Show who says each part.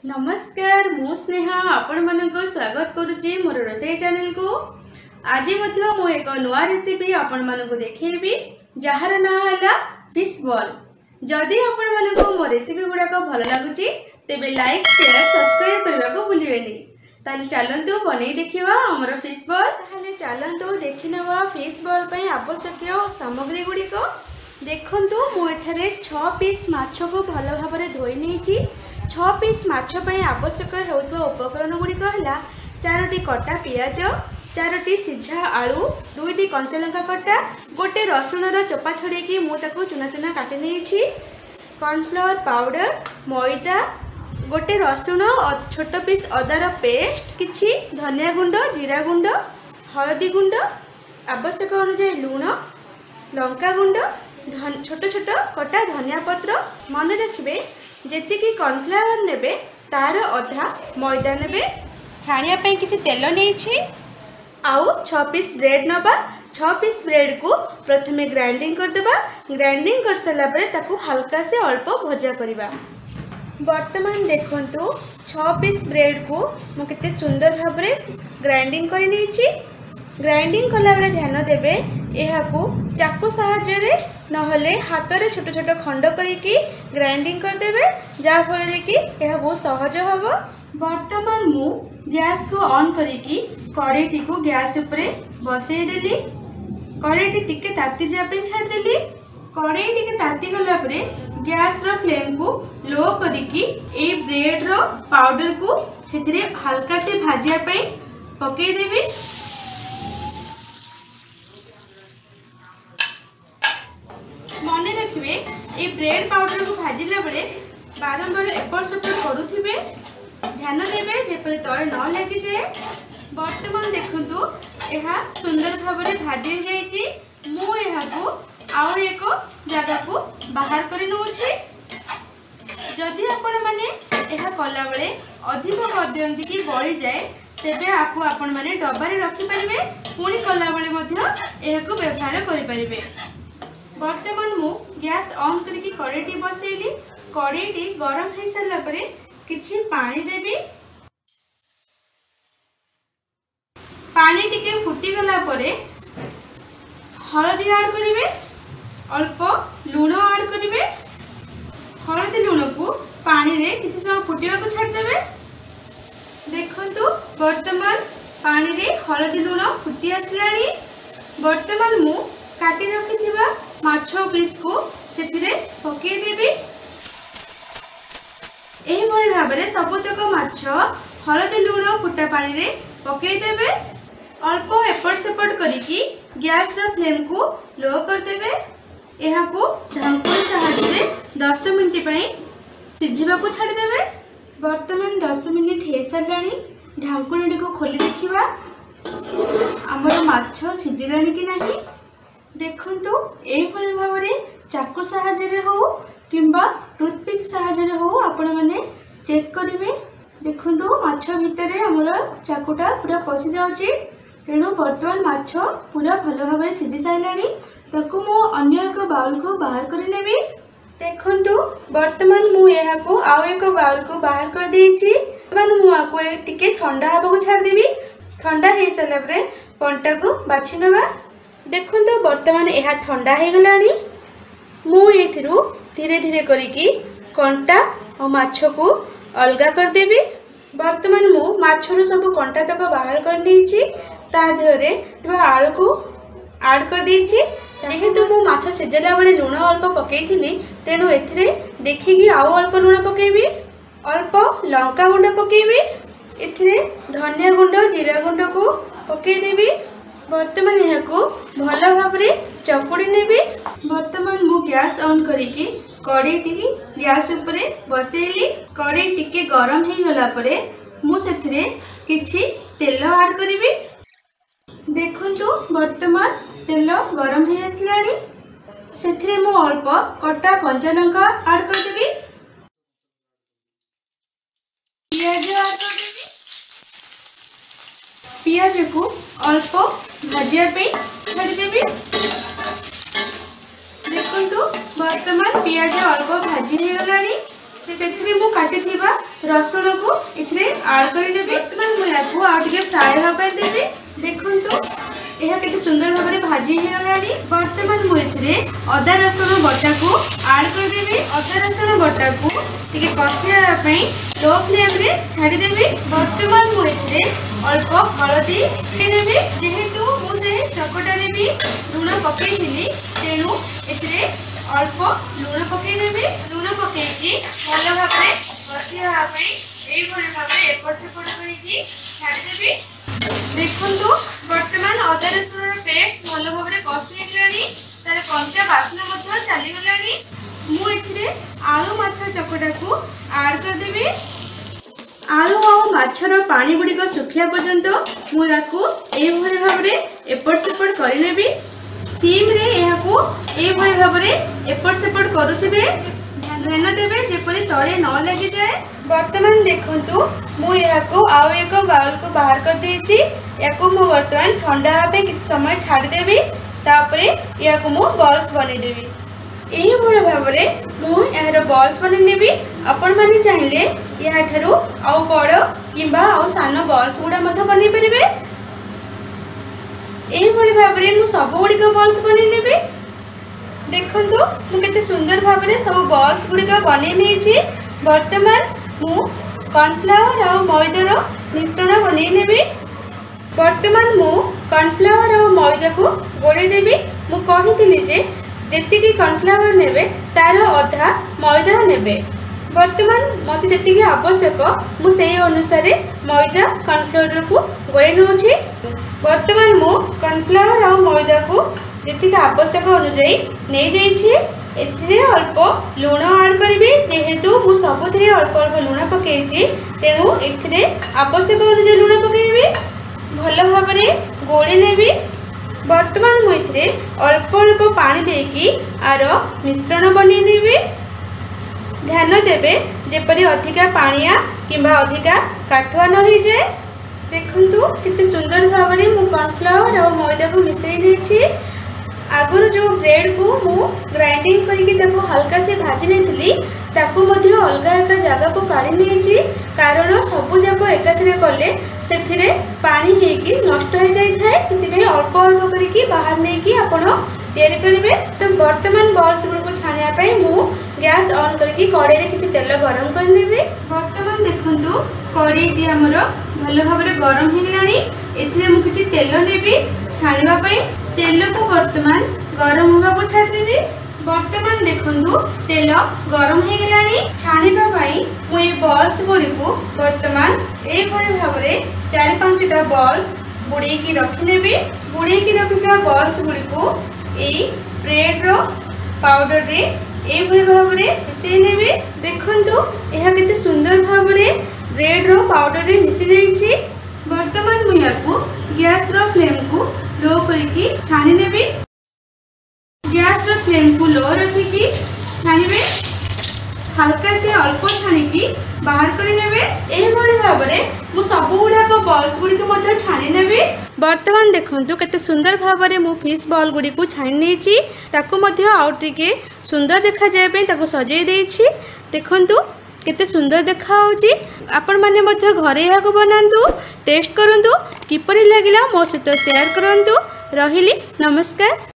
Speaker 1: नमस्कार मु स्नेहा आपण मानक स्वागत करुच्ची मोर रोसई चैनल को। आज मु एक नुआ रेसिपी आपण मानक देखैबी जार ना है फिश बॉल। जदि आपण मानक मो रेसिपी गुड़ाक भल लगुच तेबे लाइक शेयर सब्सक्राइब करने को भूलिबेनी। ताले चलंतु बनै देखिबा हमर फिश बॉल। ताले चलंतु देखिनवा फिश बॉल पई आवश्यक सामग्री गुड़िक देखंतु मु एठारे 6 पीस माछ को भल भाबरे धोई नेछि। 6 पीस माछ पई आवश्यक हेउथवा उपकरण गुड़िक है 4टी कटा पियाज, 4टी सिझा आलू, 2टी कंचा लंका कटा, गोटे रसुणर चोपा छड़ेकी मुझे चुना चुना काटि नेछि, कॉर्नफ्लावर पाउडर, मैदा, गोटे रसुण छोट पीस अदार पेस्ट, किछि धनिया गुंड, जीरा गुंड, हलदी गुंड, आवश्यक अनुसार लुण, लंका गुंड, छोट छोट कटा धनिया पत्र। मन रखिए जेतिकी कॉर्नफ्लावर नेबे तार अधा मैदा नेबे। छाणिया पे किछि तेल नेछि आउ 6 पीस ब्रेड नबा। 6 पीस ब्रेड को प्रथमे ग्राइंडिंग कर देबा। ग्राइंडिंग कर सारा परे ताकू हल्का से अल्प भजा करबा। वर्तमान देखंतु 6 पीस ब्रेड को मु केते सुंदर भाबरे ग्राइंडिंग करि नेछि। ग्राइंडिंग कला बेले ध्यान देबे एहाकू चाकू सहाय्य रे नहले हाथ रे छोट छोट खंड करिकी ग्राइंडिंग कर देबे जा फल कि यह बहुत सहज हम। वर्तमान मु गैस को ऑन करिकी कड़ाईटी को गैस उपरे बसई देली। कड़ाईटी टिके ताती जापे छाड़ देली। कड़ाई टिके ताती गला परे गैस रो फ्लेम को लो करिकी ए ब्रेड रो पाउडर को सेथिरे हल्का से भाजिया पे पकई देबी। मन रखिए ये ब्रेड पाउडर को भाजिला बेले बारंबार एपट सेपट करुथिबे। ध्यान देबे जेपरि तळे न लागि जाए। वर्तमान देखंतु एहा सुंदर भाबरे भाजी जाईची। मु एहा को और एक जगह को बाहर करि नउछि। जदि आपण माने एहा कला बेले अधिक कर दियंती कि बळी जाए तेबे आकु आपण माने डब्बा रे रखि परिबे। पुणी कला बेले मध्य एहा को व्यवहार करि परिबे। वर्तमान मु गैस ऑन करके कड़ाईटी बसैली। कड़ाईटी गरम हो सारा पर किछि पानी देबी। पानी टिके फुटी गला परे हळदी ऐड करिवे, अल्प लूण ऐड करिवे। हळदी लूण को पानी रे किछि समय फुटिबा को छाड़ देबे। देखंतु वर्तमान पानी रे हळदी लूण फुटी आसलानी। वर्तमान मु काटी रखिथिबा माछ पीस को सेथिरे पकई देबी। एही भली भाबरे सबतक माछ हळदी लूण फुटा पानी रे पकई देबे। अल्प एपट सेपट करिकी गैस रो फ्लेम को लो कर देबे। एहा को ढांकुणी सहायता रे 10 मिनिट पई सिझिबा को छाडी देबे। वर्तमान 10 मिनिट हे सारलानी। ढांकुणी को खोली देखिबा हमर माछ सिझिलानी कि नाही। देखंतु एही भली भाबरे चाकू सहायता रे हो किंबा टूथपिक सहायता रे हो आपण माने चेक करिवे। देखंतु माछ भितरे हमर चाकूटा पूरा पसि जाउची। तेणु वर्तमान माछ पूरा भल भाबरे सिझी साइलानी। ताकू मु अन्य एक बाउल को बाहर करि नेबी। देखंतु वर्तमान मु एहा को आउ एक बाउल को बाहर कर देछि। वर्तमान मु आको टिके ठंडा हाबा को छाड़ देबी। ठंडा हे साला परे कंटा को बाछि नबा। देखंतु वर्तमान एहा ठंडा हे गलानी। मु एथिरु धीरे धीरे करिकी कंटा और माछ को अलगा कर देबी। वर्तमान मु माछरु सब कंटा तक बाहर कर नेछि। ता धरे तबा आलू को ऐड कर देछि। जेहेतु मु माछ सिझला बेले लूण अल्प पकईथिली तेणु एथिरे देखिकी आउ अल्प लूण पकेबी। अल्प लंका गुंड पकेबी। एथिरे धनिया गुंड, जीरा गुंड को पकई देबी। वर्तमान यह को भल भाबरे चकुड़ी नेबी। वर्तमान मु गैस ऑन करिकी कड़ाईटी गैस उपरे बसैली। कड़ाई टिके गरम हो गला परे मु सेथिरे किछि तेल ऐड करिवि। देखंतु वर्तमान तेल गरम हो आसलानी। सेथिरे मु अल्प कटा कंचा लंका ऐड कर देबी। पियाज ऐड कर देबी। पियाज को अल्प भाजिया पे छाड़ी देबी। देखंतु वर्तमान पियाज अल्प भाजी हो गलानी। से मु काटी रसुण को इथे ऐड करदेवी। बर्तमान मुझे आगे फ्राए हाँपाई देवी। देखु यह केते सुंदर भाव में भाजी हो गलानी। बर्तमान मुझे अदा रसुण बटा को ऐड करदेवी। अदा रसुण बटा को टिके कषापी लो फ्लेम रे छाड़देवी। बर्तमान मुझे अल्प हलदी देवी। जेहेतु मुझे चकटा भी लुण पकई तेणु ए अल्प लुण पकईदेवी। लुण पकईकी भल भाव में कषापी एपट सेपट कर छाड़देवी। देखु बर्तमान अदा रसुण पेस्ट भल भाव में कषि तार कंचा बास्ना चलीगला। मुझे आलू माछ चकटा को ऐड करदेवी। आलू और माछर पानी गुड़िक सुखिया पर्यंत मुझे भाव में एपट सेपट करनेबी। सीम रे यहाको एभली भाव में एपट सेपट करुथिबे। ध्यान देवे जेपरि तले न लगी जाए। बर्तमान देखंतु मु यहाको आउ एक बाउल को बाहर कर देछि। याको मु बर्तमान ठंडा होबे किछ समय छाड़ी देबी। तापरे याको मु बॉल्स बनै देबी। एही भले भाव में मु यार बॉल्स बनै नेबी। आपण माने चाहिले या ठारू आउ बड़ किंबा आउ सान बॉल्स गुडा मध बनै परिबे। एही भले भाव में मु सब गुडी को बॉल्स बनै नेबी। देखंतु मु केते सुंदर भाव में सब बॉल्स गुडी को बनै नेछि। वर्तमान मु कॉर्नफ्लावर और मैदार मिश्रण बनै नेबी। वर्तमान मु कॉर्नफ्लावर और मैदा को गोले देबी। मु कहिथिली जे जेतिकी कॉर्नफ्लावर नेबे तार अधा मैदा नेबे। वर्तमान मते जेतिकी आवश्यक मु सेही अनुसार मैदा कॉर्नफ्लावर को गोले नउछि। वर्तमान मु कॉर्नफ्लावर और मैदा को जेतिकी आवश्यक अनुसार नै जाइछि। एथिरे अल्प लुण ऐड करिवि। जेहेतु मु सबुथिरे अल्प अल्प लुण पकेइछि तेणु एथिरे आवश्यक अनुसार लुण पकेइबि। भल भाव में गोली नेबी। वर्तमान मुझे अल्प अल्प पानी देकी आर मिश्रण बनै नेबी। ध्यान देवे जेपरि अधिका पानिया किंबा अधिका काठुआ न हो जाए। देखंतु कितने सुंदर भाव में मु कॉर्नफ्लावर और मैदा को मिसई नेछि। आगुर जो ब्रेड को मु ग्राइंडिंग करके हल्का से भाजी नहीं ताकू मध्य अलग अलग जगह को काढ़ी नहीं। कारण सबू जाक एकाथरे कले से पानी होगी नष्ट हो जाए से अल्प अल्प करके बाहर नहीं कि आपण तैयारी करेंगे। तो वर्तमान बॉल्स गुड़ छाणियापाई मु गैस ऑन करके कड़े में किसी तेल गरम करनेबी। वर्तमान देखंतु कड़ेटी आमर भल भाव में गरम हो गलानी। एथिरे मु किसी तेल नेबी छाणियापाई। तेल को वर्तमान गरम होगा को छाड़देवी। वर्तमान देखंतु तेल गरम हो गलानी। छाणिबा पई मु ए बॉल्स गुड़ी को वर्तमान ए भली भाव में 4-5टा बॉल्स बुड़े की रखिनेबी। बुड़े की रखिता बॉल्स गुड़ी को ए ब्रेड रो पाउडर रे ए भली भाव में मिसई नेबी। देखंतु यह केते सुंदर भाव में ब्रेड रो पाउडर रे मिसि जाइछि। वर्तमान मु याको गैस रो फ्लेम को लो करके छाणी नेबी। गैस रो फ्लेम को लो रखिकी छाणीबे। हल्का से अल्प छाणीकी बाहर करि नेबे। एही भली भाव में मु सब गुडा को बॉल्स गुडी को मध्य छाणी नेबी। वर्तमान देखंतु केते सुंदर भाव में मु फिश बॉल गुडी को छाणी नेछि। ताकू मध्य आउट टिके सुंदर देखा जाय पे ताकू सजै देछि। देखंतु केते सुंदर देखा होछि। आपण माने मध्य घरे याको बनांतु टेस्ट करंतु किपरि लागिला मो सहित शेयर करंतु। रहिली नमस्कार।